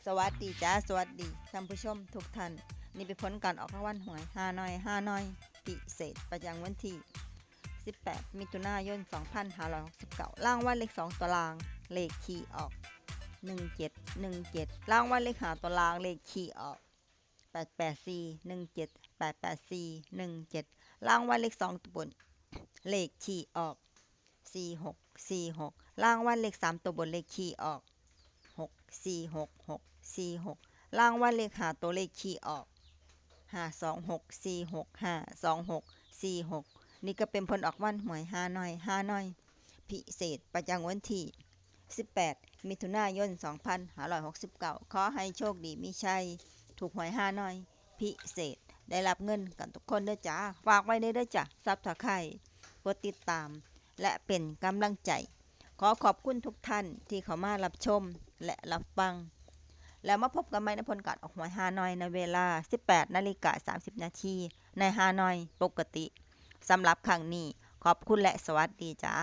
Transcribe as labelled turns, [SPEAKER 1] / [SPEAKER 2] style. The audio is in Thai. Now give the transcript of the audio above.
[SPEAKER 1] สวัสดีจ้าสวัสดีท่านผู้ชมทุกท่านนี่เป็นผลการออกรางวัลหวยฮานอยพิเศษประจำวันที่18มิถุนายน2569รางวัลเลข2ตัวรางเลขคี่ออก1717รางวัลเลข5ตัวรางเลขคี่ออก88417 88417รางวัลเลข2ตัวบนเลขคี่ออก4646รางวัลเลข3ตัวบนเลขคี่ออก646646รางวัลเลข5ตัวเลขคี่ออก52646 52646นี่ก็เป็นผลออกวันหวยฮานอยพิเศษประจำวันที่18มิถุนายน2569ขอให้โชคดีมีชัยถูกหวยฮานอยพิเศษได้รับเงินกันทุกคนเด้อจ้าฝากไว้เด้อจ้ะซับสไครบ์กดติดตามและเป็นกำลังใจขอขอบคุณทุกท่านที่เข้ามารับชมและรับฟังแล้วมาพบกันใหม่ในผลการออกหวยฮานอยในเวลา 18:30 นาทีในฮานอยปกติสำหรับครั้งนี้ขอบคุณและสวัสดีจ้า